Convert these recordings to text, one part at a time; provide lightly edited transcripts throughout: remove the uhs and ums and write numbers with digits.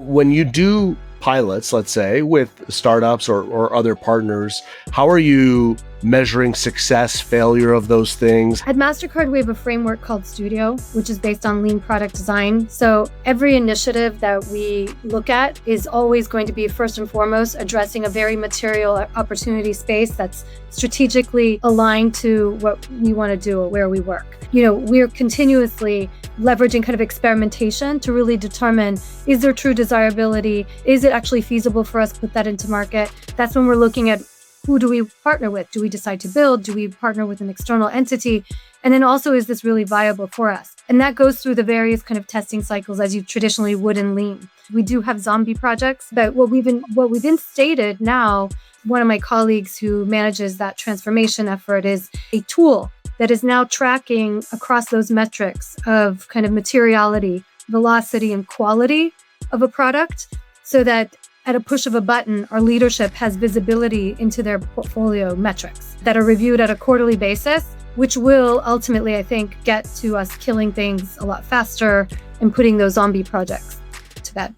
when you do pilots, let's say, with startups or other partners, how are you measuring success, failure of those things? At Mastercard, we have a framework called Studio, which is based on lean product design. So every initiative that we look at is always going to be first and foremost addressing a very material opportunity space that's strategically aligned to what we want to do or where we work. We're continuously leveraging kind of experimentation to really determine, is there true desirability? Is it actually feasible for us to put that into market? That's when we're looking at who do we partner with? Do we decide to build? Do we partner with an external entity? And then also, is this really viable for us? And that goes through the various kind of testing cycles as you traditionally would in lean. We do have zombie projects, but what we've instated now, one of my colleagues who manages that transformation effort, is a tool that is now tracking across those metrics of kind of materiality, velocity, and quality of a product, so that at a push of a button, our leadership has visibility into their portfolio metrics that are reviewed at a quarterly basis, which will ultimately, I think, get to us killing things a lot faster and putting those zombie projects to bed.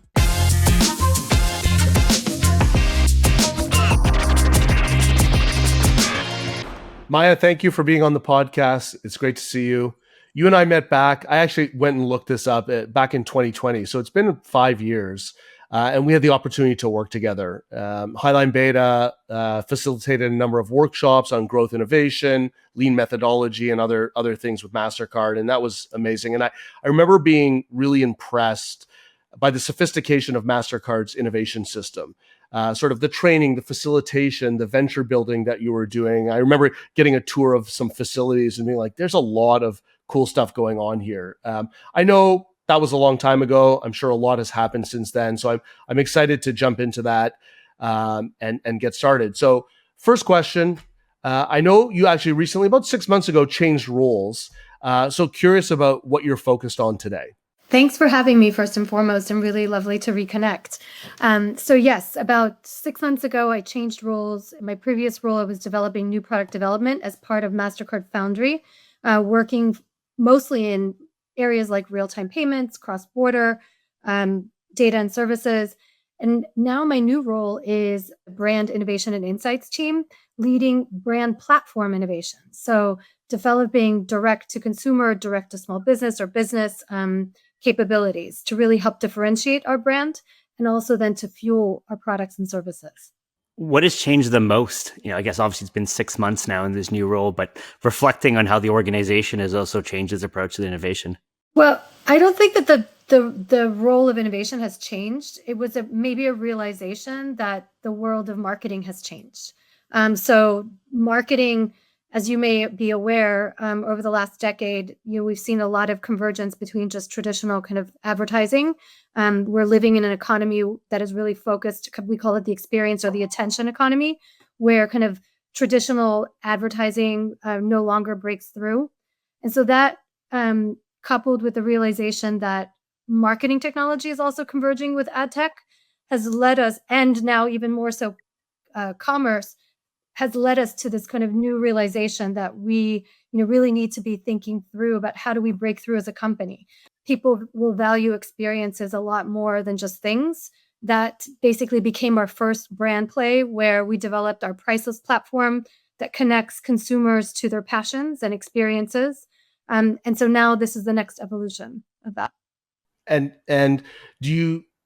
Maja, thank you for being on the podcast. It's great to see you. You and I met back. I actually went and looked this up back in 2020. So it's been 5 years. And we had the opportunity to work together. Highline Beta facilitated a number of workshops on growth innovation, lean methodology, and other things with MasterCard. And that was amazing. And I remember being really impressed by the sophistication of MasterCard's innovation system. Sort of the training, the facilitation, the venture building that you were doing. I remember getting a tour of some facilities and being like, there's a lot of cool stuff going on here. I know that was a long time ago. I'm sure a lot has happened since then. So I'm excited to jump into that and get started. So first question, I know you actually recently, about 6 months ago, changed roles. So curious about what you're focused on today. Thanks for having me, first and foremost, and really lovely to reconnect. So yes, about 6 months ago, I changed roles. In my previous role, I was developing new product development as part of Mastercard Foundry, working mostly in areas like real-time payments, cross-border, data and services. And now my new role is brand innovation and insights team, leading brand platform innovation. So developing direct to consumer, direct to small business or business capabilities to really help differentiate our brand and also then to fuel our products and services. What has changed the most? I guess obviously it's been 6 months now in this new role, but reflecting on how the organization has also changed its approach to the innovation. Well, I don't think that the role of innovation has changed. It was maybe a realization that the world of marketing has changed. So marketing, as you may be aware, over the last decade, we've seen a lot of convergence between just traditional kind of advertising. We're living in an economy that is really focused, we call it the experience or the attention economy, where kind of traditional advertising no longer breaks through. And so that coupled with the realization that marketing technology is also converging with ad tech has led us, and now even more so commerce, has led us to this kind of new realization that we really need to be thinking through about how do we break through as a company. People will value experiences a lot more than just things. That basically became our first brand play, where we developed our priceless platform that connects consumers to their passions and experiences. And so now this is the next evolution of that. And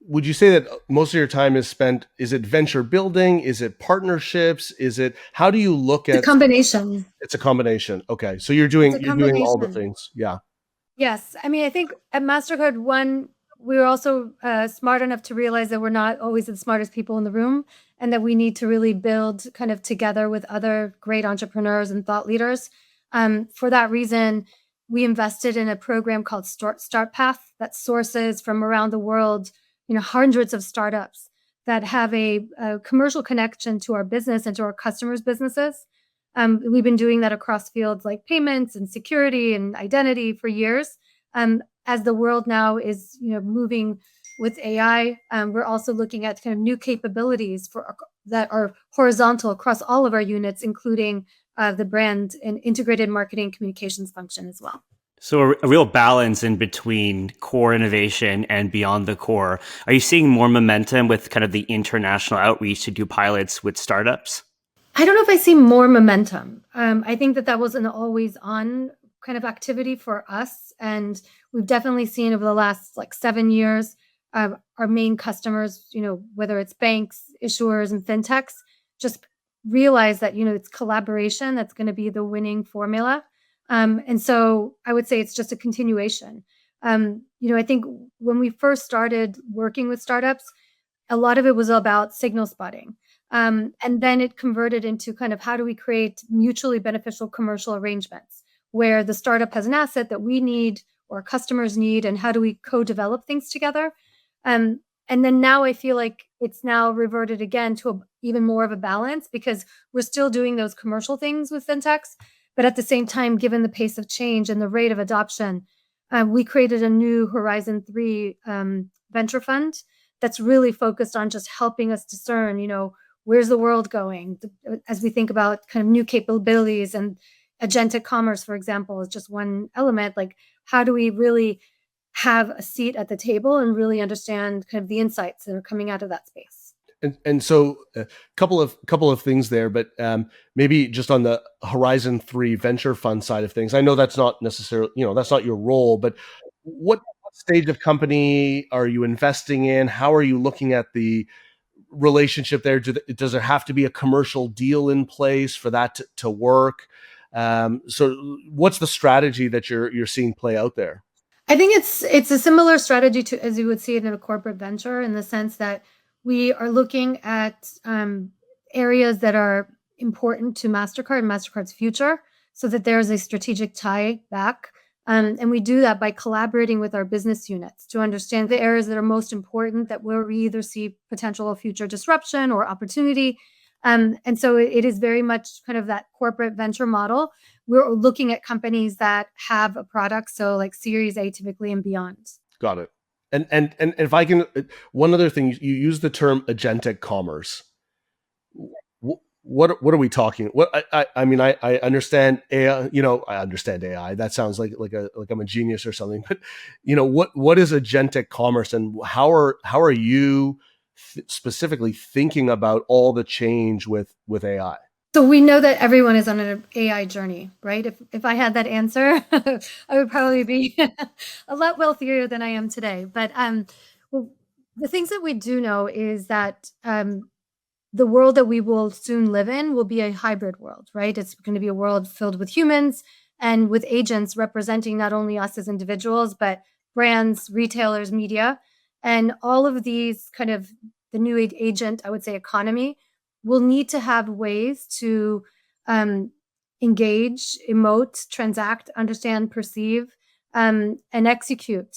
would you say that most of your time is spent, is it venture building? Is it partnerships? How do you look at? It's a combination. It's a combination. Okay. So you're doing all the things. Yeah. Yes. I mean, I think at Mastercard, we were also smart enough to realize that we're not always the smartest people in the room, and that we need to really build kind of together with other great entrepreneurs and thought leaders. For that reason, we invested in a program called Start Path that sources from around the world, hundreds of startups that have a commercial connection to our business and to our customers' businesses. We've been doing that across fields like payments and security and identity for years. As the world now is, moving with AI, we're also looking at kind of new capabilities that are horizontal across all of our units, including the brand and integrated marketing communications function as well. So a real balance in between core innovation and beyond the core. Are you seeing more momentum with kind of the international outreach to do pilots with startups? I don't know if I see more momentum. I think that was an always on kind of activity for us. And we've definitely seen over the last like 7 years, our main customers, whether it's banks, issuers, and fintechs, just realize that, it's collaboration that's going to be the winning formula. And so I would say it's just a continuation. I think when we first started working with startups, a lot of it was about signal spotting. And then it converted into kind of how do we create mutually beneficial commercial arrangements where the startup has an asset that we need or customers need, and how do we co-develop things together? And then now I feel like it's now reverted again to even more of a balance because we're still doing those commercial things with fintechs, but at the same time, given the pace of change and the rate of adoption, we created a new Horizon 3 venture fund that's really focused on just helping us discern, where's the world going as we think about kind of new capabilities, and agentic commerce, for example, is just one element. Like, how do we really have a seat at the table and really understand kind of the insights that are coming out of that space? And so a couple of things there, but maybe just on the Horizon 3 venture fund side of things. I know that's not necessarily, that's not your role, but what stage of company are you investing in? How are you looking at the relationship there? Does there have to be a commercial deal in place for that to work? So what's the strategy that you're seeing play out there? I think it's a similar strategy to as you would see it in a corporate venture, in the sense that we are looking at areas that are important to Mastercard and Mastercard's future, so that there's a strategic tie back. And we do that by collaborating with our business units to understand the areas that are most important, that where we either see potential of future disruption or opportunity. And so it is very much kind of that corporate venture model. We're looking at companies that have a product, so like Series A typically and beyond. Got it. And if I can, one other thing, you use the term agentic commerce. What are we talking? What I mean, I understand AI. I understand AI. That sounds like I'm a genius or something. But what is agentic commerce, and how are you specifically thinking about all the change with AI? So we know that everyone is on an AI journey, right? If I had that answer, I would probably be a lot wealthier than I am today. But well, the things that we do know is that the world that we will soon live in will be a hybrid world, right? It's going to be a world filled with humans and with agents representing not only us as individuals, but brands, retailers, media, and all of these kind of the new agent, I would say, economy will need to have ways to engage, emote, transact, understand, perceive, and execute,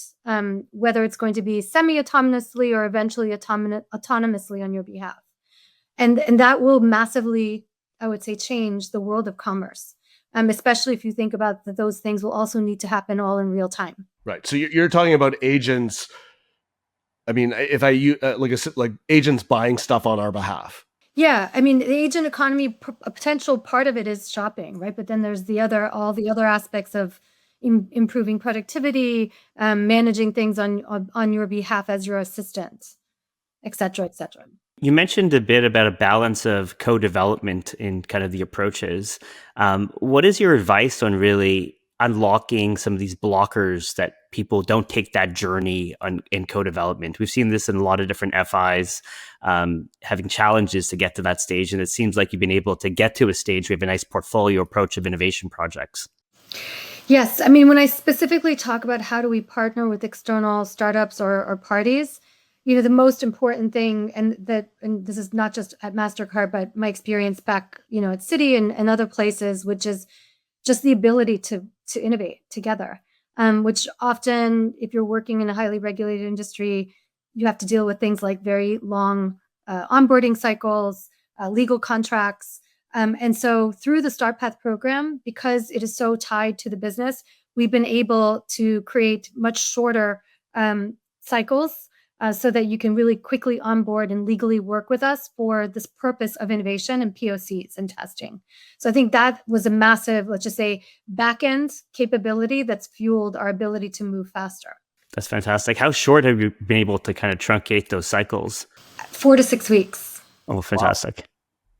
whether it's going to be semi-autonomously or eventually autonomously on your behalf. And that will massively, I would say, change the world of commerce, especially if you think about that those things will also need to happen all in real time. Right. So you're talking about agents. I mean, if I use like agents buying stuff on our behalf. Yeah, I mean, the agent economy, a potential part of it is shopping, right? But then there's all the other aspects of improving productivity, managing things on your behalf as your assistant, et cetera, et cetera. You mentioned a bit about a balance of co-development in kind of the approaches. What is your advice on really unlocking some of these blockers that people don't take that journey in co-development? We've seen this in a lot of different FIs having challenges to get to that stage. And it seems like you've been able to get to a stage where you have a nice portfolio approach of innovation projects. Yes. I mean, when I specifically talk about how do we partner with external startups or parties, the most important thing, and this is not just at Mastercard, but my experience back, at Citi and other places, which is just the ability to innovate together, which often, if you're working in a highly regulated industry, you have to deal with things like very long onboarding cycles, legal contracts. And so through the Start Path program, because it is so tied to the business, we've been able to create much shorter cycles so that you can really quickly onboard and legally work with us for this purpose of innovation and POCs and testing. So I think that was a massive, let's just say, back-end capability that's fueled our ability to move faster. That's fantastic. How short have you been able to kind of truncate those cycles? 4 to 6 weeks. Oh, fantastic.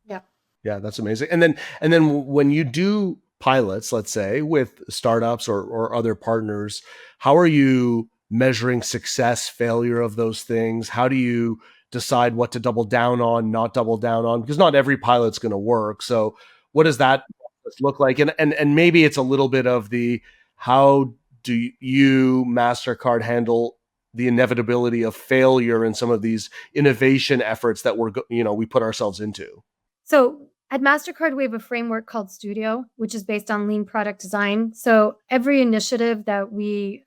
Yeah. Yeah, that's amazing. And then when you do pilots, let's say with startups or other partners, how are you measuring success, failure of those things? How do you decide what to double down on, not double down on? Because not every pilot's going to work. So what does that process look like? And maybe it's a little bit of the how do you, Mastercard, handle the inevitability of failure in some of these innovation efforts that we put ourselves into? So at Mastercard, we have a framework called Studio, which is based on lean product design. So every initiative that we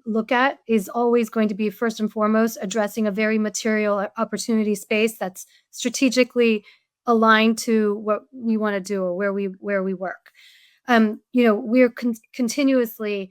look at is always going to be first and foremost addressing a very material opportunity space that's strategically aligned to what we want to do or where we work. We're continuously,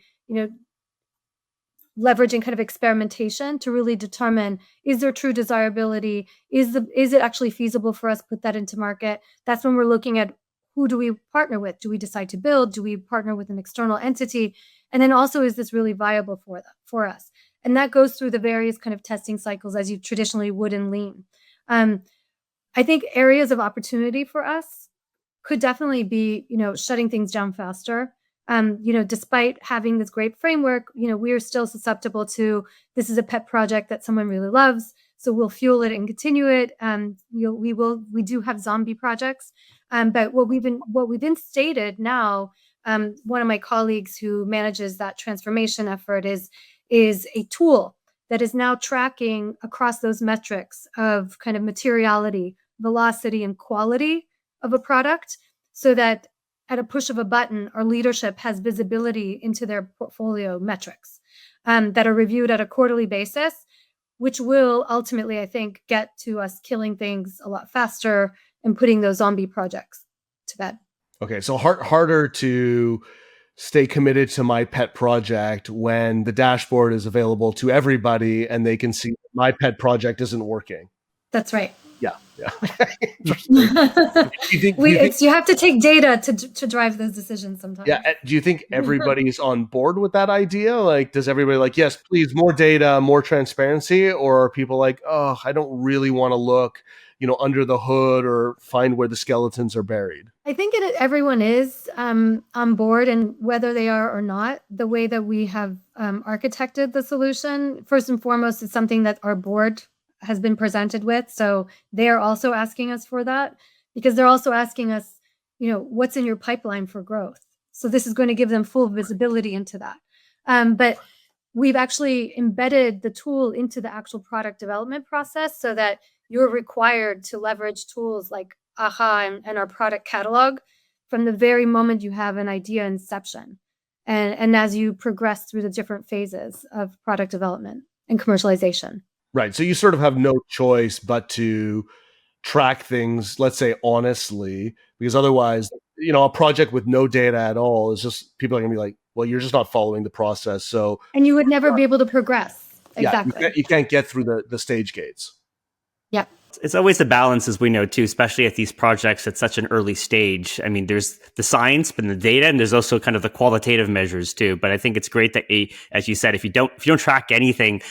leveraging kind of experimentation to really determine, is there true desirability? Is it actually feasible for us to put that into market? That's when we're looking at who do we partner with? Do we decide to build? Do we partner with an external entity? And then also, is this really viable for us? And that goes through the various kind of testing cycles as you traditionally would in lean. I think areas of opportunity for us could definitely be, shutting things down faster. Despite having this great framework, we are still susceptible to, this is a pet project that someone really loves, so we'll fuel it and continue it. We do have zombie projects, but what we've instated now, one of my colleagues who manages that transformation effort is a tool that is now tracking across those metrics of kind of materiality, velocity, and quality of a product, so that at a push of a button, our leadership has visibility into their portfolio metrics that are reviewed at a quarterly basis, which will ultimately, I think, get to us killing things a lot faster and putting those zombie projects to bed. Okay, so harder to stay committed to my pet project when the dashboard is available to everybody and they can see my pet project isn't working. That's right. Yeah. You have to take data to drive those decisions sometimes. Yeah. Do you think everybody's on board with that idea? Like, does everybody like, yes, please, more data, more transparency? Or are people like, oh, I don't really want to look, under the hood or find where the skeletons are buried? I think everyone is on board, and whether they are or not, the way that we have architected the solution, first and foremost, is something that our board has been presented with. So they are also asking us for that, because they're also asking us, what's in your pipeline for growth? So this is going to give them full visibility into that. But we've actually embedded the tool into the actual product development process so that you're required to leverage tools like AHA and our product catalog from the very moment you have an idea inception, and as you progress through the different phases of product development and commercialization. Right. So you sort of have no choice but to track things, let's say, honestly, because otherwise, a project with no data at all is just, people are going to be like, well, you're just not following the process. So, and you would never be able to progress. Exactly. Yeah, you can't get through the stage gates. Yeah. It's always a balance, as we know, too, especially at these projects at such an early stage. I mean, there's the science, but the data, and there's also kind of the qualitative measures too. But I think it's great that, as you said, if you don't track anything,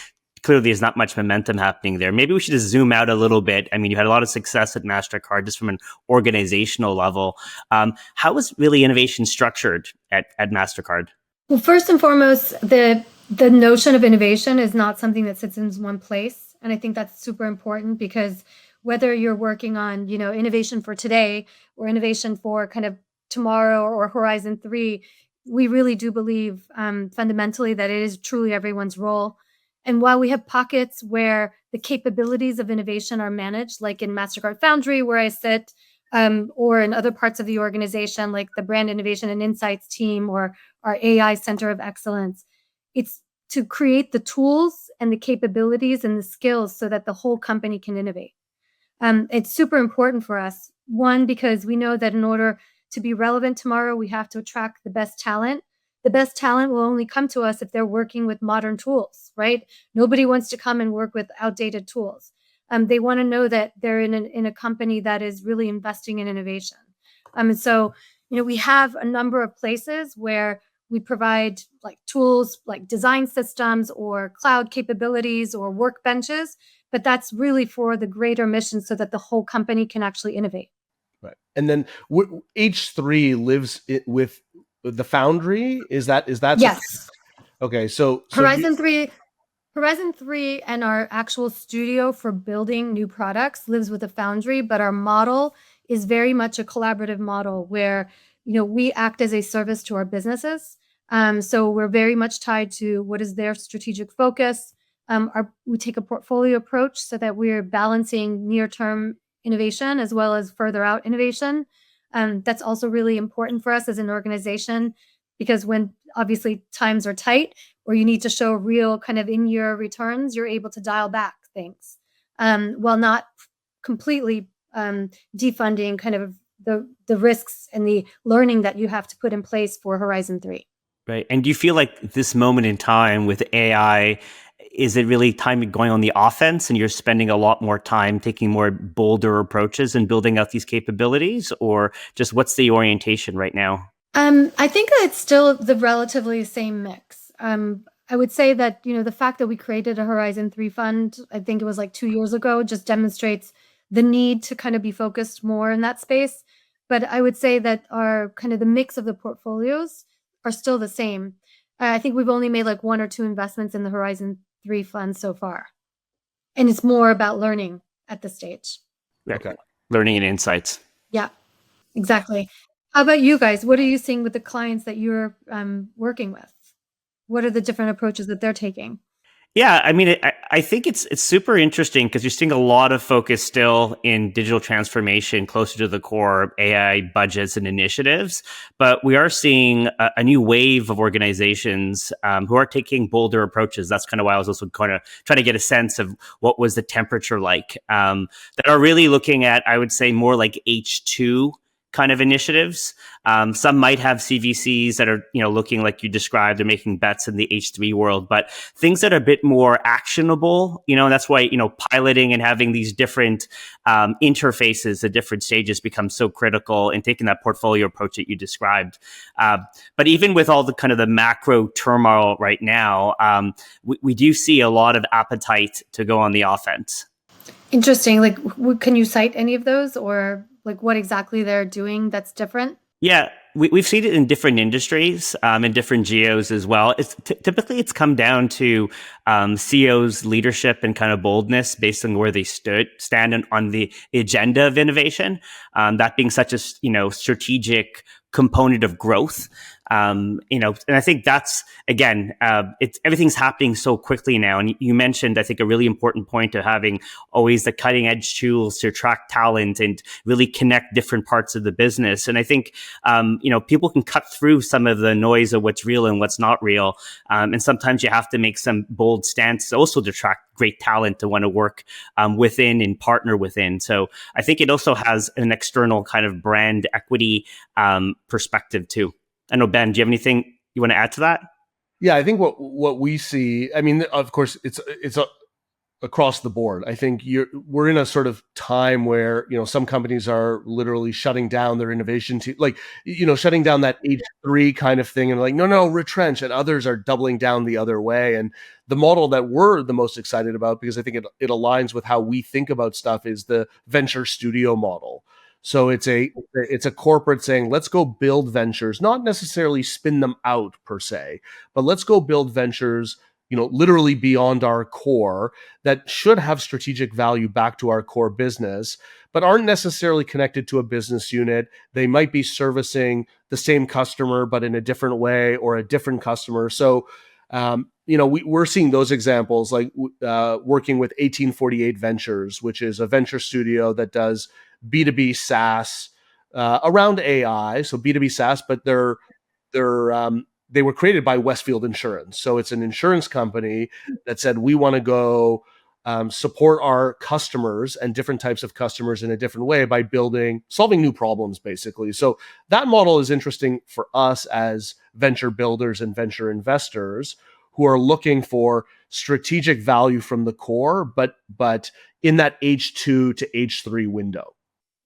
clearly there's not much momentum happening there. Maybe we should just zoom out a little bit. I mean, you had a lot of success at Mastercard just from an organizational level. How is really innovation structured at Mastercard? Well, first and foremost, the notion of innovation is not something that sits in one place. And I think that's super important, because whether you're working on, innovation for today or innovation for kind of tomorrow or Horizon 3, we really do believe fundamentally that it is truly everyone's role. And while we have pockets where the capabilities of innovation are managed, like in Mastercard Foundry, where I sit, or in other parts of the organization, like the Brand Innovation and Insights team or our AI Center of Excellence, it's to create the tools and the capabilities and the skills so that the whole company can innovate. It's super important for us. One, because we know that in order to be relevant tomorrow, we have to attract the best talent the best talent will only come to us if they're working with modern tools, right? Nobody wants to come and work with outdated tools. They want to know that they're in a company that is really investing in innovation. And so, we have a number of places where we provide like tools like design systems or cloud capabilities or workbenches, but that's really for the greater mission so that the whole company can actually innovate. Right. And then H3 lives with the Foundry. Is that yes? Okay. So Horizon 3 and our actual studio for building new products lives with a Foundry, but our model is very much a collaborative model where, we act as a service to our businesses. So we're very much tied to what is their strategic focus. We take a portfolio approach so that we're balancing near-term innovation as well as further out innovation. That's also really important for us as an organization, because when obviously times are tight or you need to show real kind of in-year returns, you're able to dial back things while not completely defunding kind of the risks and the learning that you have to put in place for Horizon 3. Right. And do you feel like this moment in time with AI, is it really time going on the offense and you're spending a lot more time taking more bolder approaches and building out these capabilities, or just what's the orientation right now? I think that it's still the relatively same mix. I would say that, the fact that we created a Horizon 3 fund, I think it was like 2 years ago, just demonstrates the need to kind of be focused more in that space. But I would say that our kind of the mix of the portfolios are still the same. I think we've only made like 1 or 2 investments in the Horizon 3 fund so far. And it's more about learning at this stage. Okay. Learning and insights. Yeah, exactly. How about you guys? What are you seeing with the clients that you're working with? What are the different approaches that they're taking? Yeah, I mean, I think it's super interesting because you're seeing a lot of focus still in digital transformation closer to the core AI budgets and initiatives. But we are seeing a new wave of organizations who are taking bolder approaches. That's kind of why I was also kind of trying to get a sense of what was the temperature like, that are really looking at, I would say, more like H2 kind of initiatives. Some might have CVCs that are, looking like you described, they're making bets in the H3 world, but things that are a bit more actionable, and that's why, piloting and having these different interfaces at different stages becomes so critical in taking that portfolio approach that you described. But even with all the kind of the macro turmoil right now, we do see a lot of appetite to go on the offense. Interesting. Like, can you cite any of those, or like what exactly they're doing that's different? Yeah, we've seen it in different industries, in different geos as well. Typically it's come down to CEOs' leadership and kind of boldness based on where they stand on the agenda of innovation. That being such a strategic component of growth. And I think that's, again, it's everything's happening so quickly now. And you mentioned, I think, a really important point of having always the cutting edge tools to attract talent and really connect different parts of the business. And I think, people can cut through some of the noise of what's real and what's not real. And sometimes you have to make some bold stance also to attract great talent to want to work within and partner within. So I think it also has an external kind of brand equity perspective too. I know, Ben, do you have anything you want to add to that? Yeah, I think what we see, I mean, of course, it's across the board. I think we're in a sort of time where, some companies are literally shutting down their innovation team, like, shutting down that H3 kind of thing and like, no, retrench. And others are doubling down the other way. And the model that we're the most excited about, because I think it aligns with how we think about stuff, is the venture studio model. So it's a corporate saying, let's go build ventures, not necessarily spin them out per se, but let's go build ventures, literally beyond our core, that should have strategic value back to our core business, but aren't necessarily connected to a business unit. They might be servicing the same customer, but in a different way, or a different customer. So, we're seeing those examples, like working with 1848 Ventures, which is a venture studio that does B2B SaaS around AI. So B2B SaaS, but they were created by Westfield Insurance. So it's an insurance company that said, we want to go support our customers and different types of customers in a different way by solving new problems, basically. So that model is interesting for us as venture builders and venture investors who are looking for strategic value from the core, but in that H2 to H3 window.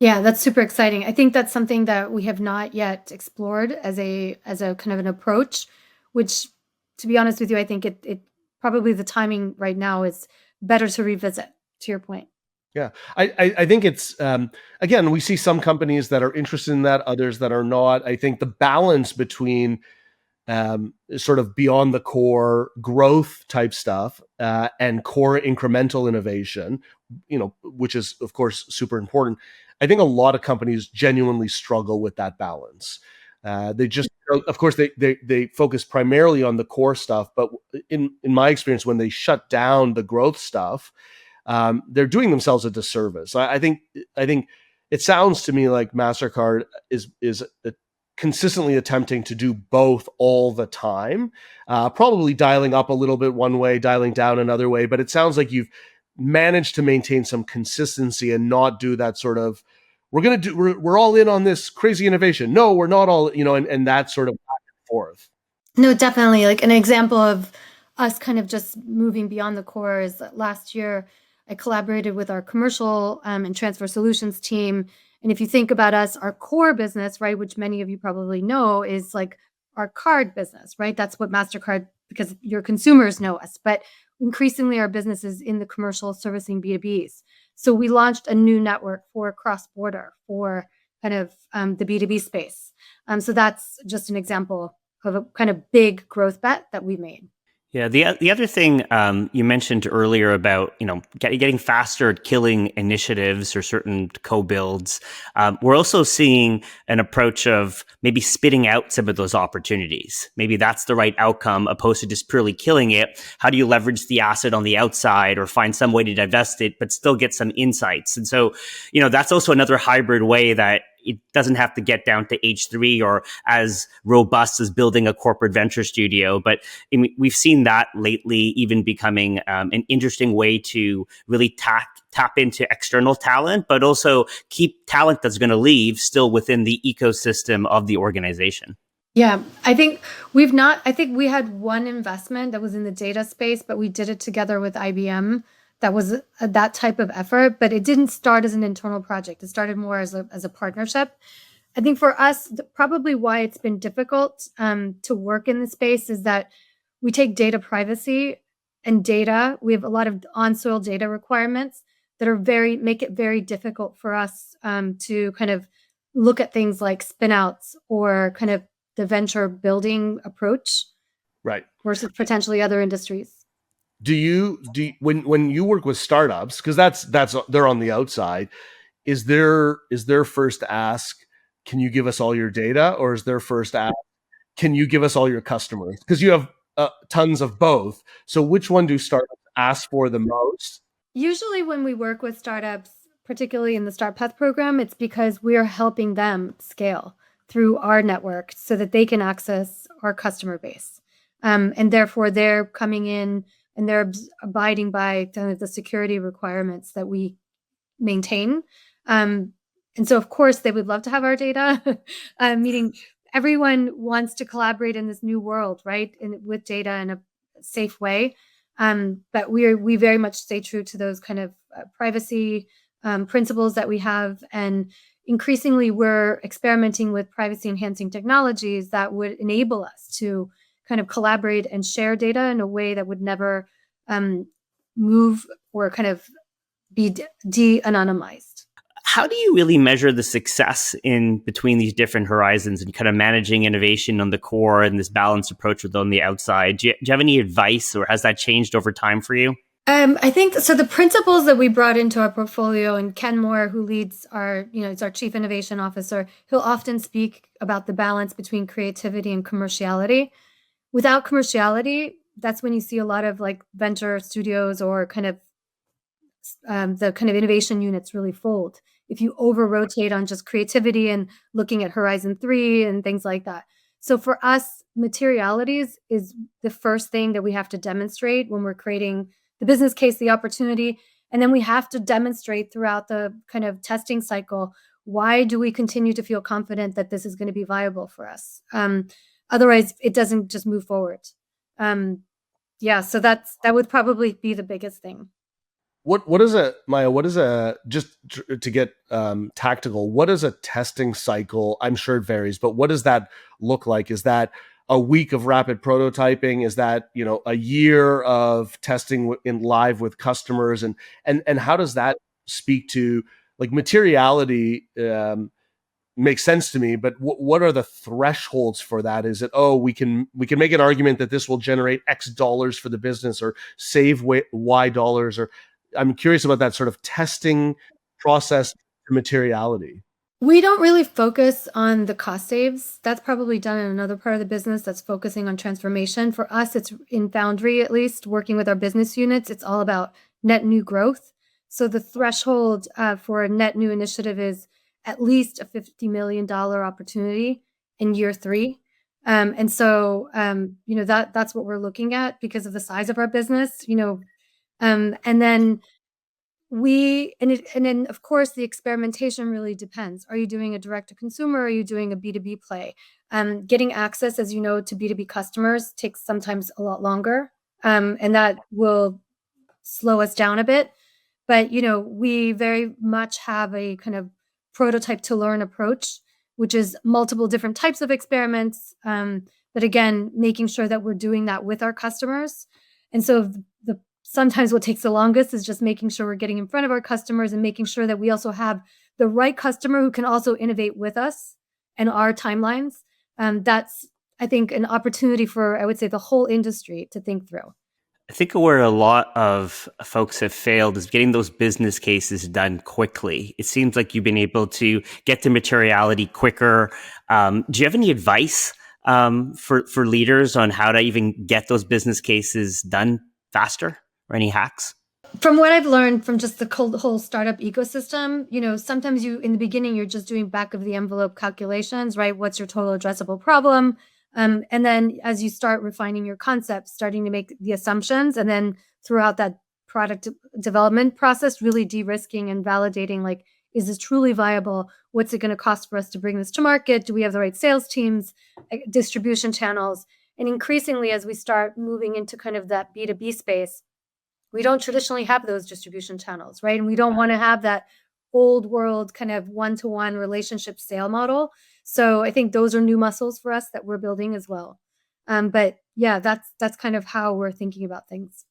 Yeah, that's super exciting. I think that's something that we have not yet explored as a kind of an approach, which, to be honest with you, I think it probably the timing right now is better to revisit, to your point. Yeah, I think it's again, we see some companies that are interested in that, others that are not. I think the balance between sort of beyond the core growth type stuff and core incremental innovation, which is of course super important. I think a lot of companies genuinely struggle with that balance. They just, of course, they focus primarily on the core stuff, but in my experience, when they shut down the growth stuff, they're doing themselves a disservice. I think it sounds to me like Mastercard is consistently attempting to do both all the time, probably dialing up a little bit one way, dialing down another way. But it sounds like you've managed to maintain some consistency and not do that sort of, we're all in on this crazy innovation. No, we're not all, and that sort of back and forth. No, definitely. Like an example of us kind of just moving beyond the core is that last year I collaborated with our commercial and transfer solutions team. And if you think about us, our core business, right, which many of you probably know, is like our card business, right? That's what Mastercard, because your consumers know us. But increasingly, our business is in the commercial servicing B2Bs. So we launched a new network for cross-border for kind of the B2B space. So that's just an example of a kind of big growth bet that we made. Yeah, the other thing you mentioned earlier about getting faster at killing initiatives or certain co-builds, we're also seeing an approach of maybe spitting out some of those opportunities. Maybe that's the right outcome, opposed to just purely killing it. How do you leverage the asset on the outside or find some way to divest it, but still get some insights? And so, that's also another hybrid way that it doesn't have to get down to H3 or as robust as building a corporate venture studio. But we've seen that lately even becoming an interesting way to really tap into external talent, but also keep talent that's going to leave still within the ecosystem of the organization. Yeah, I think we had one investment that was in the data space, but we did it together with IBM. That was that type of effort, but it didn't start as an internal project. It started more as a partnership. I think for us, probably why it's been difficult to work in the space is that we take data privacy and data. We have a lot of on-soil data requirements that make it very difficult for us to kind of look at things like spin-outs or kind of the venture building approach, right, versus potentially other industries. Do you when you work with startups, because that's they're on the outside, is their first ask, can you give us all your data, or is their first ask, can you give us all your customers? Because you have tons of both. So which one do startups ask for the most? Usually when we work with startups, particularly in the Start Path program, it's because we are helping them scale through our network so that they can access our customer base. And therefore they're coming in and they're abiding by the security requirements that we maintain. And so, of course, they would love to have our data, meaning everyone wants to collaborate in this new world, right? And with data in a safe way. But we very much stay true to those kind of privacy principles that we have. And increasingly, we're experimenting with privacy enhancing technologies that would enable us to kind of collaborate and share data in a way that would never move or kind of be de-anonymized. How do you really measure the success in between these different horizons and kind of managing innovation on the core and this balanced approach with on the outside? Do you have any advice, or has that changed over time for you? I think so. The principles that we brought into our portfolio, and Ken Moore, who leads is our chief innovation officer, he'll often speak about the balance between creativity and commerciality. Without commerciality, that's when you see a lot of like venture studios or kind of the kind of innovation units really fold. If you over rotate on just creativity and looking at Horizon 3 and things like that. So for us, materialities is the first thing that we have to demonstrate when we're creating the business case, the opportunity, and then we have to demonstrate throughout the kind of testing cycle, why do we continue to feel confident that this is going to be viable for us? Otherwise, it doesn't just move forward. Yeah, so that would probably be the biggest thing. What is a Maya? What is a just to get tactical? What is a testing cycle? I'm sure it varies, but what does that look like? Is that a week of rapid prototyping? Is that a year of testing in live with customers? And how does that speak to like materiality? Makes sense to me, but what are the thresholds for that? Is it, we can make an argument that this will generate X dollars for the business or save Y dollars? Or I'm curious about that sort of testing process to materiality. We don't really focus on the cost saves. That's probably done in another part of the business that's focusing on transformation. For us, it's in Foundry, at least working with our business units, it's all about net new growth. So the threshold for a net new initiative is at least a $50 million opportunity in year 3. And so, that's what we're looking at because of the size of our business, and then and then of course the experimentation really depends. Are you doing a direct to consumer? Or are you doing a B2B play? Getting access, as you know, to B2B customers takes sometimes a lot longer, and that will slow us down a bit. But we very much have a kind of prototype to learn approach, which is multiple different types of experiments. But again, making sure that we're doing that with our customers. And so the sometimes what takes the longest is just making sure we're getting in front of our customers and making sure that we also have the right customer who can also innovate with us and our timelines. That's, I think, an opportunity for, I would say, the whole industry to think through. I think where a lot of folks have failed is getting those business cases done quickly. It seems like you've been able to get to materiality quicker. Do you have any advice for leaders on how to even get those business cases done faster, or any hacks? From what I've learned from just the whole startup ecosystem, sometimes in the beginning, you're just doing back of the envelope calculations, right? What's your total addressable problem? And then as you start refining your concepts, starting to make the assumptions, and then throughout that product development process, really de-risking and validating, like, is this truly viable? What's it going to cost for us to bring this to market? Do we have the right sales teams, distribution channels? And increasingly, as we start moving into kind of that B2B space, we don't traditionally have those distribution channels, right? And we don't want to have that old world kind of one-to-one relationship sale model. So I think those are new muscles for us that we're building as well. But yeah, that's kind of how we're thinking about things.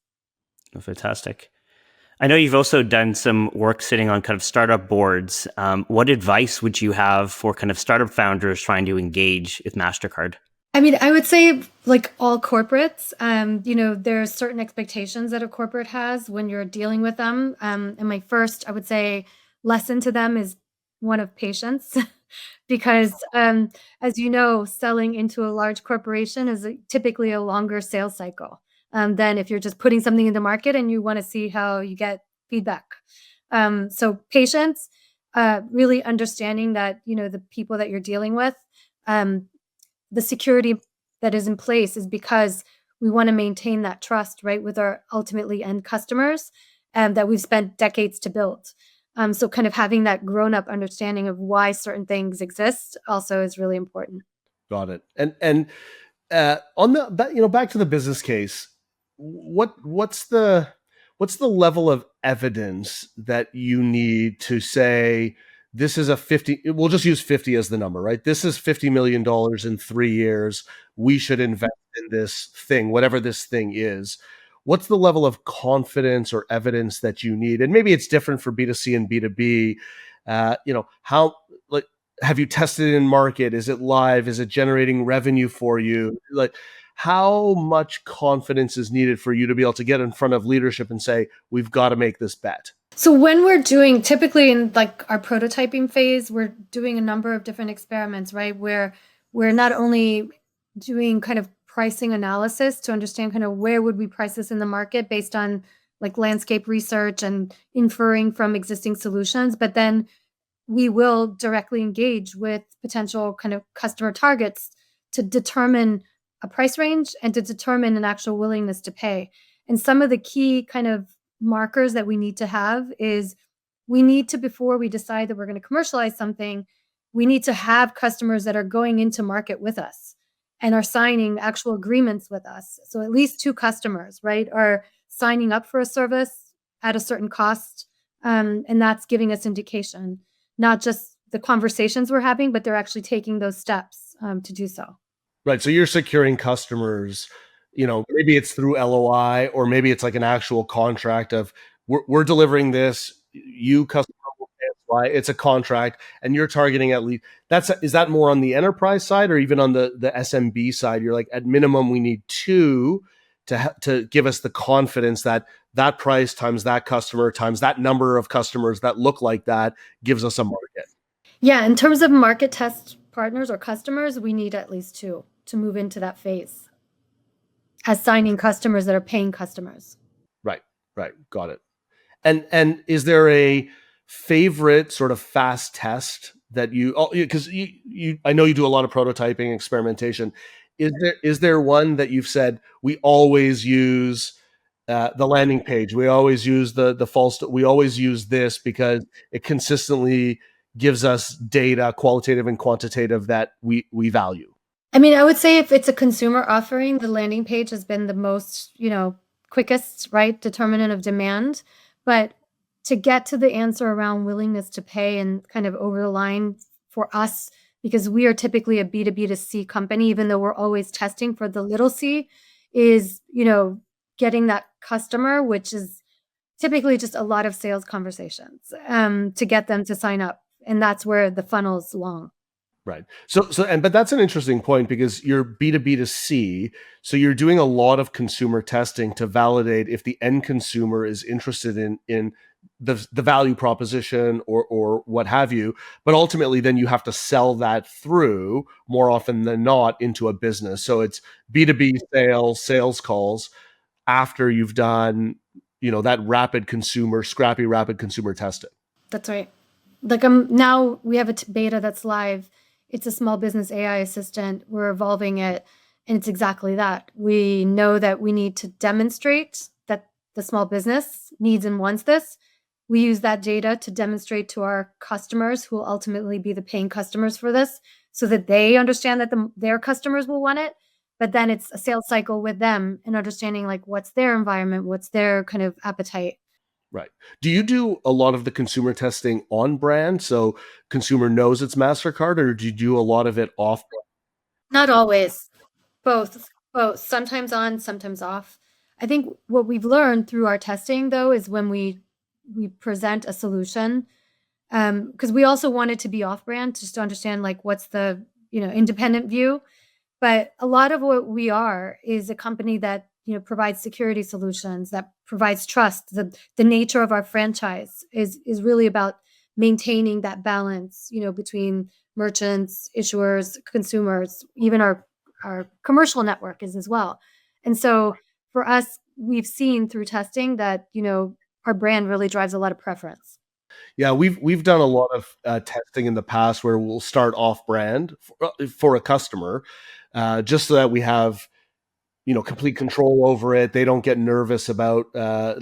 Oh, fantastic. I know you've also done some work sitting on kind of startup boards. What advice would you have for kind of startup founders trying to engage with MasterCard? I mean, I would say, like all corporates, there are certain expectations that a corporate has when you're dealing with them. And my first, I would say, lesson to them is one of patience, because as you know, selling into a large corporation is typically a longer sales cycle than if you're just putting something in the market and you want to see how you get feedback. So patience, really understanding that, the people that you're dealing with, the security that is in place is because we want to maintain that trust, right, with our ultimately end customers that we've spent decades to build. So kind of having that grown-up understanding of why certain things exist also is really important. Got it. And on the back to the business case, what's the level of evidence that you need to say this is a 50, we'll just use 50 as the number, right? This is $50 million in 3 years. We should invest in this thing, whatever this thing is. What's the level of confidence or evidence that you need? And maybe it's different for B2C and B2B. How, like, have you tested it in market? Is it live? Is it generating revenue for you? Like, how much confidence is needed for you to be able to get in front of leadership and say, we've got to make this bet? So when we're doing, typically in like our prototyping phase, we're doing a number of different experiments, right? Where we're not only doing kind of pricing analysis to understand kind of where would we price this in the market based on like landscape research and inferring from existing solutions, but then we will directly engage with potential kind of customer targets to determine a price range and to determine an actual willingness to pay. And some of the key kind of markers that we need to have is we need to, before we decide that we're going to commercialize something, we need to have customers that are going into market with us and are signing actual agreements with us. So at least 2 customers, right, are signing up for a service at a certain cost. And that's giving us indication, not just the conversations we're having, but they're actually taking those steps to do so. Right. So you're securing customers, maybe it's through LOI, or maybe it's like an actual contract of we're delivering this, you customer will pay us Y. It's a contract and you're targeting at least is that more on the enterprise side or even on the SMB side? You're like, at minimum, we need 2 to give us the confidence that that price times that customer times that number of customers that look like that gives us a market. Yeah, in terms of market test partners or customers, we need at least 2 to move into that phase as signing customers that are paying customers. Right. Got it. And is there a favorite sort of fast test that because I know you do a lot of prototyping, experimentation. Is there one that you've said we always use the landing page, we always use the false, we always use this because it consistently gives us data, qualitative and quantitative, that we value? I mean, I would say if it's a consumer offering, the landing page has been the most, quickest, right, determinant of demand. But to get to the answer around willingness to pay and kind of over the line for us, because we are typically a B2B2C company, even though we're always testing for the little c, is, getting that customer, which is typically just a lot of sales conversations to get them to sign up. And that's where the funnel's long. Right. But that's an interesting point because you're B2B2C. So you're doing a lot of consumer testing to validate if the end consumer is interested in the value proposition or what have you. But ultimately, then you have to sell that through more often than not into a business. So it's B2B sales calls after you've done, that scrappy rapid consumer testing. That's right. Like now we have a beta that's live. It's a small business AI assistant. We're evolving it, and it's exactly that. We know that we need to demonstrate that the small business needs and wants this. We use that data to demonstrate to our customers, who will ultimately be the paying customers for this, so that they understand that their customers will want it. But then it's a sales cycle with them and understanding like what's their environment, what's their kind of appetite. Right. Do you do a lot of the consumer testing on brand, so consumer knows it's Mastercard, or do you do a lot of it off brand? Not always. Both. Sometimes on, sometimes off. I think what we've learned through our testing, though, is when we present a solution, because we also want it to be off brand, just to understand like what's the independent view. But a lot of what we are is a company that provides security solutions, that provides trust. The nature of our franchise is really about maintaining that balance, between merchants, issuers, consumers, even our commercial network is as well. And so for us, we've seen through testing that our brand really drives a lot of preference. Yeah, we've done a lot of testing in the past where we'll start off brand for a customer, just so that we have complete control over it. They don't get nervous about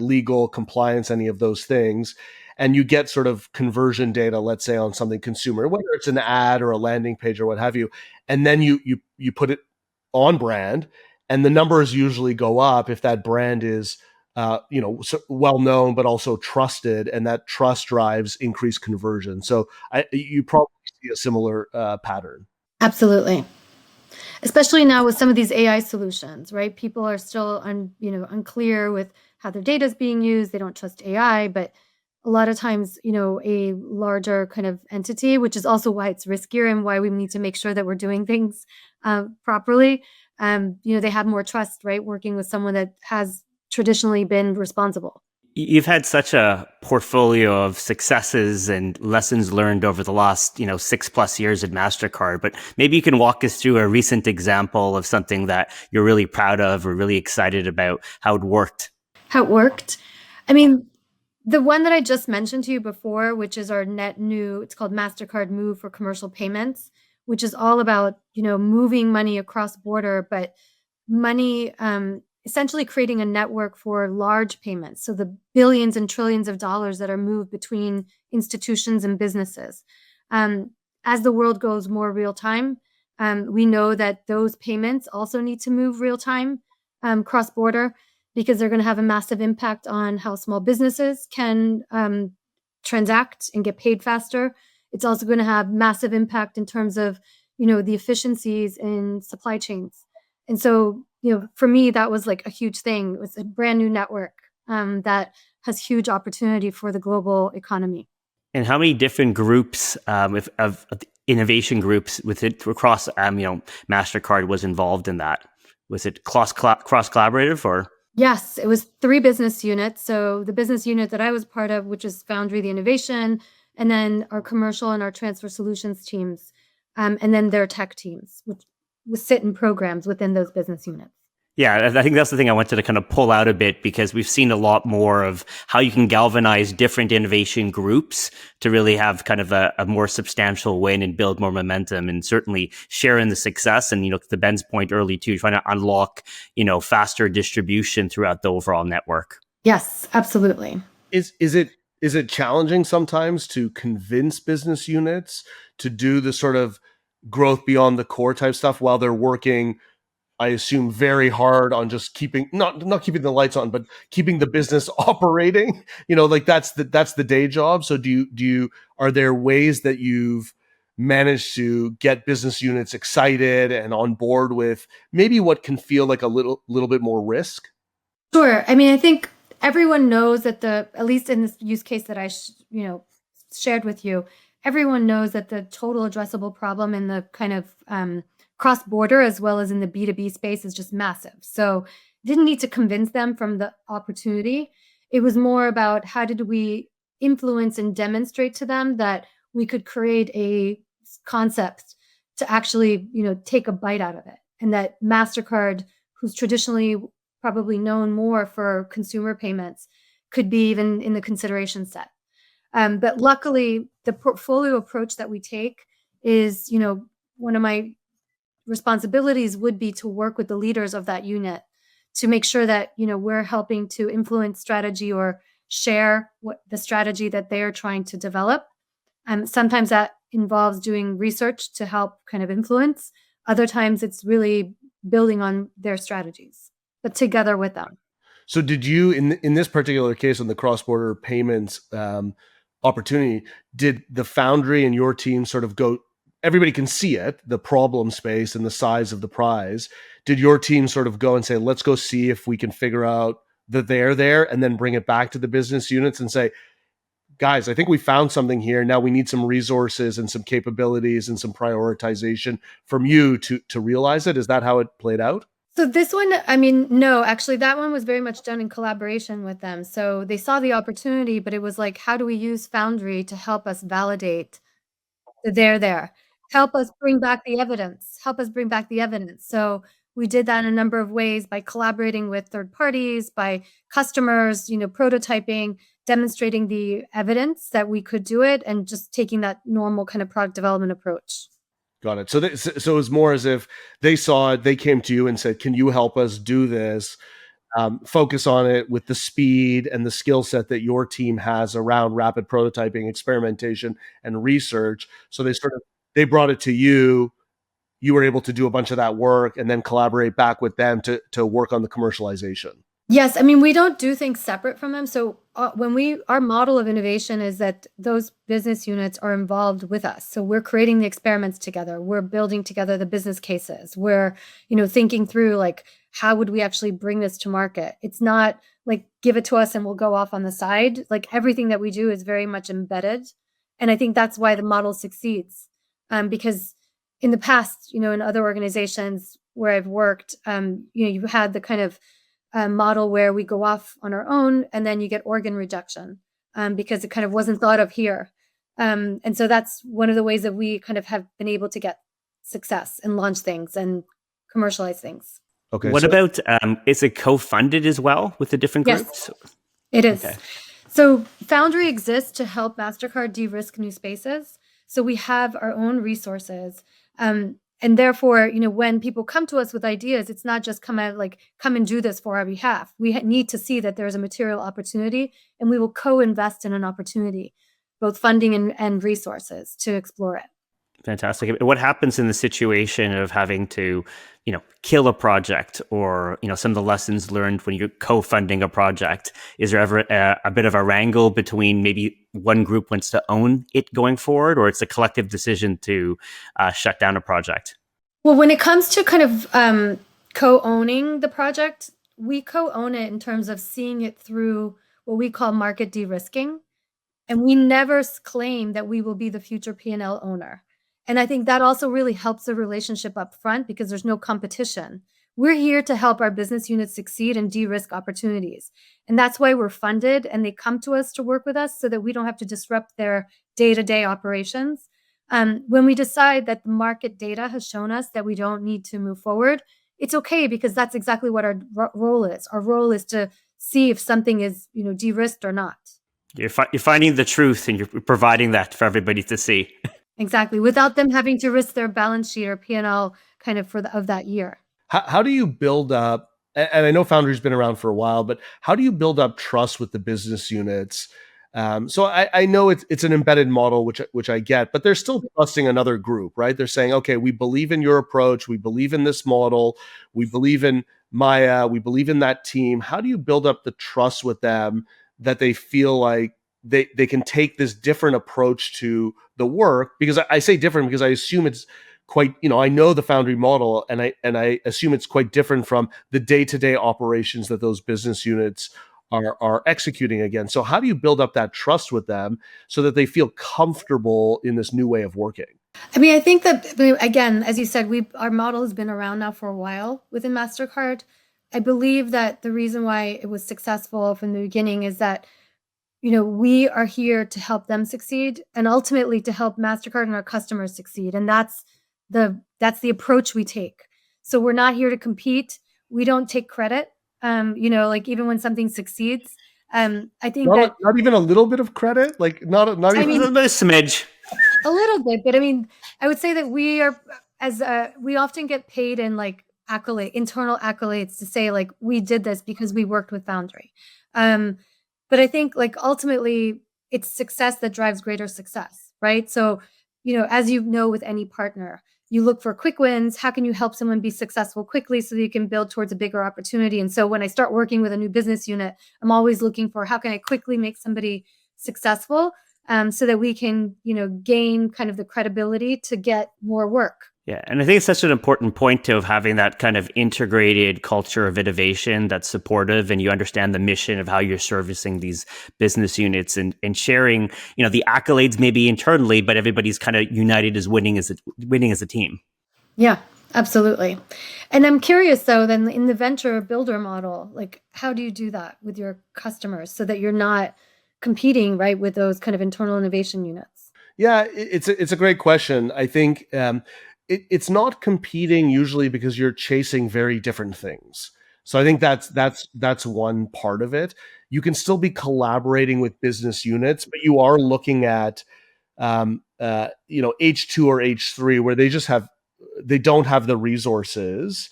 legal compliance, any of those things. And you get sort of conversion data, let's say on something consumer, whether it's an ad or a landing page or what have you. And then you put it on brand, and the numbers usually go up if that brand is well known, but also trusted, and that trust drives increased conversion. So you probably see a similar pattern. Absolutely. Especially now with some of these AI solutions, right? People are still unclear with how their data is being used. They don't trust AI, but a lot of times, a larger kind of entity, which is also why it's riskier and why we need to make sure that we're doing things properly. They have more trust, right? Working with someone that has traditionally been responsible. You've had such a portfolio of successes and lessons learned over the last, 6+ years at Mastercard, but maybe you can walk us through a recent example of something that you're really proud of or really excited about, how it worked. How it worked? I mean, the one that I just mentioned to you before, which is our net new, it's called Mastercard Move for Commercial Payments, which is all about, moving money across border, but money essentially creating a network for large payments. So the billions and trillions of dollars that are moved between institutions and businesses. As the world goes more real time, we know that those payments also need to move real time, cross border, because they're going to have a massive impact on how small businesses can transact and get paid faster. It's also going to have massive impact in terms of, the efficiencies in supply chains. And so, for me, that was like a huge thing. It was a brand new network that has huge opportunity for the global economy. And how many different groups of innovation groups with it across, Mastercard was involved in that? Was it cross collaborative or? Yes, it was 3 business units. So the business unit that I was part of, which is Foundry, the innovation, and then our commercial and our transfer solutions teams, and then their tech teams, which sit in programs within those business units. Yeah, I think that's the thing I wanted to kind of pull out a bit, because we've seen a lot more of how you can galvanize different innovation groups to really have kind of a more substantial win and build more momentum, and certainly share in the success. And, to Ben's point early too, trying to unlock, faster distribution throughout the overall network. Yes, absolutely. Is it challenging sometimes to convince business units to do the sort of growth beyond the core type stuff while they're working, I assume, very hard on just keeping not keeping the lights on, but keeping the business operating? Like that's the day job. So are there ways that you've managed to get business units excited and on board with maybe what can feel like a little bit more risk? Sure. I mean, I think everyone knows that at least in this use case that I shared with you, everyone knows that the total addressable problem in the kind of cross-border as well as in the B2B space is just massive. So didn't need to convince them from the opportunity. It was more about how did we influence and demonstrate to them that we could create a concept to actually, take a bite out of it. And that Mastercard, who's traditionally probably known more for consumer payments, could be even in the consideration set. But luckily, the portfolio approach that we take is, one of my responsibilities would be to work with the leaders of that unit to make sure that, we're helping to influence strategy or share what the strategy that they're trying to develop. Sometimes that involves doing research to help kind of influence. Other times it's really building on their strategies, but together with them. So did you, in this particular case on the cross-border payments opportunity, did the Foundry and your team sort of go, everybody can see it, the problem space and the size of the prize. Did your team sort of go and say, let's go see if we can figure out that they're there, and then bring it back to the business units and say, guys, I think we found something here. Now we need some resources and some capabilities and some prioritization from you to realize it? Is that how it played out? So this one, I mean, no, actually that one was very much done in collaboration with them. So they saw the opportunity, but it was like, how do we use Foundry to help us validate that they're there? Help us bring back the evidence. So we did that in a number of ways by collaborating with third parties, by customers, prototyping, demonstrating the evidence that we could do it, and just taking that normal kind of product development approach. Got it. So it was more as if they saw it, they came to you and said, can you help us do this? Focus on it with the speed and the skill set that your team has around rapid prototyping, experimentation, and research. So they brought it to you. You were able to do a bunch of that work and then collaborate back with them to work on the commercialization. Yes, I mean, we don't do things separate from them. So our model of innovation is that those business units are involved with us. So we're creating the experiments together. We're building together the business cases. We're, thinking through like, how would we actually bring this to market? It's not like, give it to us and we'll go off on the side. Like everything that we do is very much embedded. And I think that's why the model succeeds. Because in the past, in other organizations where I've worked, you had the kind of model where we go off on our own and then you get organ rejection because it kind of wasn't thought of here. And so that's one of the ways that we kind of have been able to get success and launch things and commercialize things. Okay. What about, is it co-funded as well with the different groups? Yes, it is. Okay. So Foundry exists to help Mastercard de-risk new spaces. So we have our own resources. And therefore, when people come to us with ideas, it's not just come and do this for our behalf. We need to see that there's a material opportunity, and we will co-invest in an opportunity, both funding and resources to explore it. Fantastic. What happens in the situation of having to, kill a project, or, some of the lessons learned when you're co-funding a project? Is there ever a bit of a wrangle between maybe one group wants to own it going forward, or it's a collective decision to shut down a project? Well, when it comes to kind of co-owning the project, we co-own it in terms of seeing it through what we call market de-risking. And we never claim that we will be the future P&L owner. And I think that also really helps the relationship up front, because there's no competition. We're here to help our business units succeed and de-risk opportunities. And that's why we're funded, and they come to us to work with us so that we don't have to disrupt their day-to-day operations. When we decide that the market data has shown us that we don't need to move forward, it's okay, because that's exactly what our role is. Our role is to see if something is, de-risked or not. You're finding the truth, and you're providing that for everybody to see. Exactly, without them having to risk their balance sheet or P&L kind of of that year. How do you build up, and I know Foundry's been around for a while, but how do you build up trust with the business units? So I know it's an embedded model, which I get, but they're still trusting another group, right? They're saying, okay, we believe in your approach, we believe in this model, we believe in Maja, we believe in that team. How do you build up the trust with them that they feel like they can take this different approach to the work? Because I say different because I assume it's quite, I know the Foundry model, and I assume it's quite different from the day-to-day operations that those business units are executing against. So how do you build up that trust with them so that they feel comfortable in this new way of working? I mean, I think that, again, as you said, our model has been around now for a while within Mastercard. I believe that the reason why it was successful from the beginning is that, we are here to help them succeed, and ultimately to help Mastercard and our customers succeed. And that's the approach we take. So we're not here to compete. We don't take credit. Even when something succeeds, I think not even a little bit of credit, like not even a smidge, a little bit. But I mean, I would say that we often get paid in internal accolades to say we did this because we worked with Foundry. But I think ultimately it's success that drives greater success, right? So, as with any partner, you look for quick wins. How can you help someone be successful quickly so that you can build towards a bigger opportunity? And so when I start working with a new business unit, I'm always looking for how can I quickly make somebody successful, so that we can, gain kind of the credibility to get more work. Yeah, and I think it's such an important point of having that kind of integrated culture of innovation that's supportive, and you understand the mission of how you're servicing these business units, and sharing, the accolades maybe internally, but everybody's kind of united as winning as a team. Yeah, absolutely. And I'm curious though, then in the venture builder model, how do you do that with your customers so that you're not competing, right, with those kind of internal innovation units? Yeah, it's a great question. I think it's not competing usually because you're chasing very different things. So I think that's one part of it. You can still be collaborating with business units, but you are looking at H2 or H3 where they don't have the resources.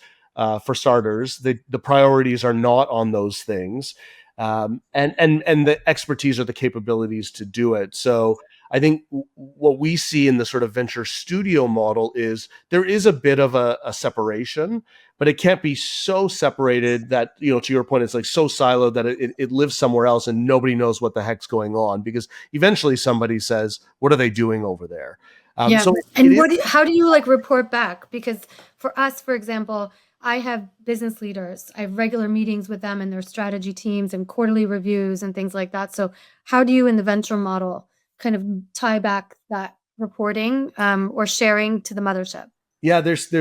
For starters, the priorities are not on those things, and the expertise or the capabilities to do it. So I think what we see in the sort of venture studio model is there is a bit of a separation, but it can't be so separated that, to your point, it's so siloed that it lives somewhere else and nobody knows what the heck's going on, because eventually somebody says, what are they doing over there? Yeah. So how do you report back? Because for us, for example, I have business leaders. I have regular meetings with them and their strategy teams and quarterly reviews and things like that. So how do you in the venture model kind of tie back that reporting or sharing to the mothership? Yeah, there's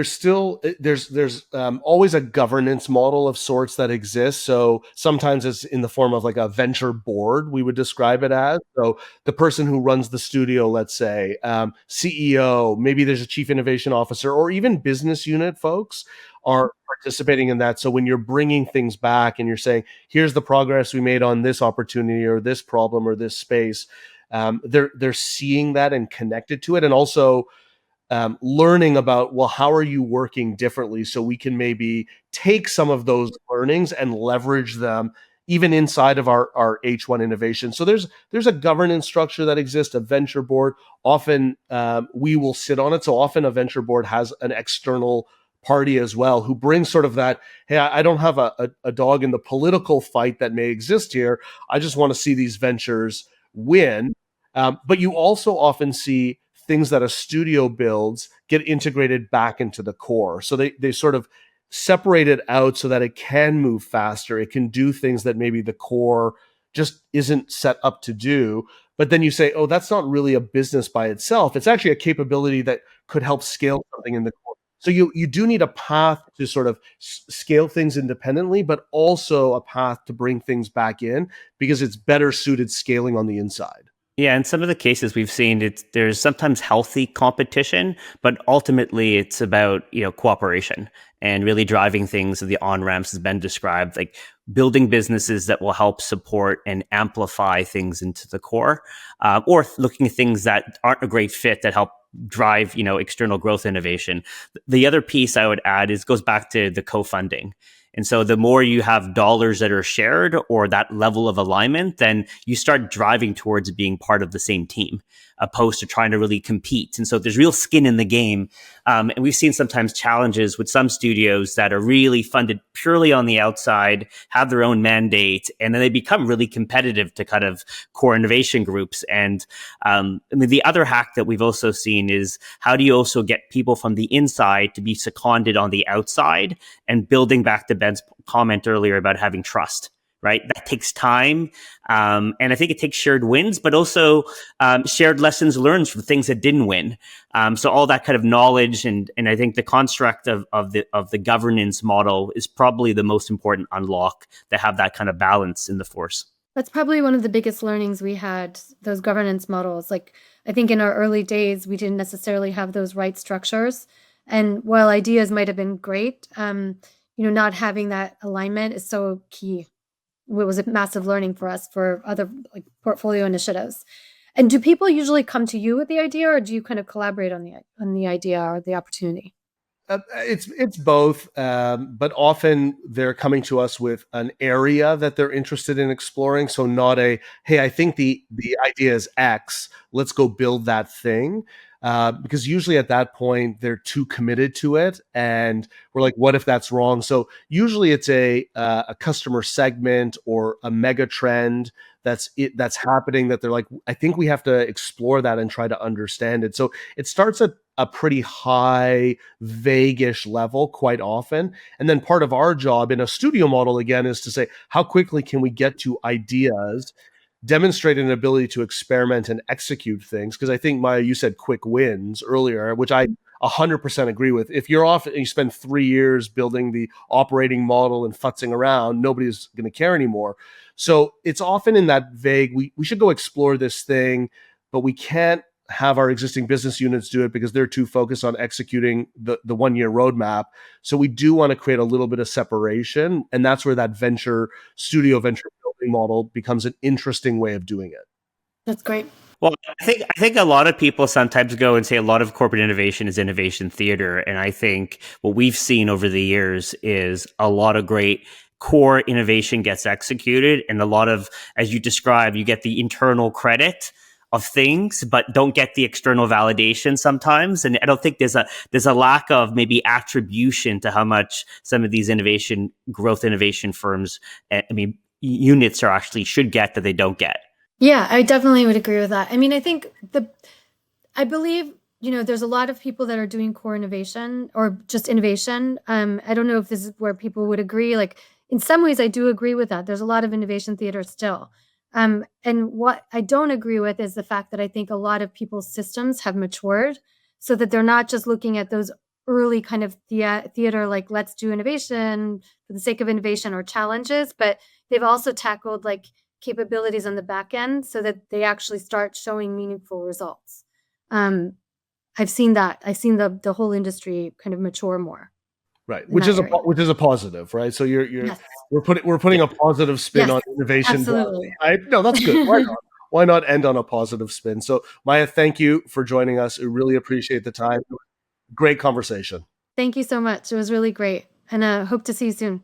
always a governance model of sorts that exists. So sometimes it's in the form of a venture board, we would describe it as. So the person who runs the studio, let's say, CEO, maybe there's a chief innovation officer, or even business unit folks are participating in that. So when you're bringing things back and you're saying, here's the progress we made on this opportunity or this problem or this space, they're seeing that and connected to it. And also, learning about, well, how are you working differently, so we can maybe take some of those learnings and leverage them even inside of our H1 innovation. So there's a governance structure that exists, a venture board. Often we will sit on it. So often a venture board has an external party as well who brings sort of that, hey, I don't have a dog in the political fight that may exist here. I just want to see these ventures win. But you also often see things that a studio builds get integrated back into the core. So they sort of separate it out so that it can move faster. It can do things that maybe the core just isn't set up to do. But then you say, oh, that's not really a business by itself. It's actually a capability that could help scale something in the core. So you do need a path to sort of scale things independently, but also a path to bring things back in because it's better suited scaling on the inside. Yeah, in some of the cases we've seen, there's sometimes healthy competition, but ultimately it's about cooperation and really driving things. The on ramps has been described, like building businesses that will help support and amplify things into the core, or looking at things that aren't a great fit that help drive external growth innovation. The other piece I would add goes back to the co-funding. And so the more you have dollars that are shared or that level of alignment, then you start driving towards being part of the same team, opposed to trying to really compete. And so there's real skin in the game. And we've seen sometimes challenges with some studios that are really funded purely on the outside, have their own mandate, and then they become really competitive to kind of core innovation groups. And the other hack that we've also seen is, how do you also get people from the inside to be seconded on the outside, and building back to Ben's comment earlier about having trust, right? That takes time. And I think it takes shared wins, but also shared lessons learned from things that didn't win. So all that kind of knowledge, and I think the construct of the governance model is probably the most important unlock, to have that kind of balance in the force. That's probably one of the biggest learnings we had, those governance models. Like, I think in our early days, we didn't necessarily have those right structures. And while ideas might have been great, not having that alignment is so key. It was a massive learning for us for other portfolio initiatives. And do people usually come to you with the idea, or do you kind of collaborate on the idea or the opportunity? It's both, but often they're coming to us with an area that they're interested in exploring. So not a, hey, I think the idea is X, let's go build that thing. Because usually at that point they're too committed to it, and we're like, what if that's wrong? So usually it's a customer segment or a mega trend that's happening, that they're like, I think we have to explore that and try to understand it. So it starts at a pretty high, vague-ish level quite often. And then part of our job in a studio model, again, is to say, how quickly can we get to ideas, demonstrate an ability to experiment and execute things? Because I think, Maja, you said quick wins earlier, which I 100% agree with. If you're off and you spend 3 years building the operating model and futzing around, nobody's going to care anymore. So it's often in that vague, we should go explore this thing, but we can't have our existing business units do it because they're too focused on executing the 1 year roadmap. So we do want to create a little bit of separation. And that's where that venture building model becomes an interesting way of doing it. That's great. Well, I think a lot of people sometimes go and say a lot of corporate innovation is innovation theater. And I think what we've seen over the years is a lot of great core innovation gets executed, and a lot of, as you described, you get the internal credit of things, but don't get the external validation sometimes. And I don't think there's a lack of maybe attribution to how much some of these growth innovation firms, units are actually should get that they don't get. Yeah, I definitely would agree with that. I believe, there's a lot of people that are doing core innovation or just innovation. I don't know if this is where people would agree. Like, in some ways, I do agree with that. There's a lot of innovation theater still. And what I don't agree with is the fact that I think a lot of people's systems have matured so that they're not just looking at those early kind of theater, like, let's do innovation for the sake of innovation or challenges, but they've also tackled like capabilities on the back end so that they actually start showing meaningful results. I've seen that. I've seen the whole industry kind of mature more. Right, which is a positive, right? So you're Yes. we're putting a positive spin Yes, on innovation. absolutely. No, that's good. Why not? why not end on a positive spin? So Maja, thank you for joining us. We really appreciate the time. Great conversation. Thank you so much. It was really great. And hope to see you soon.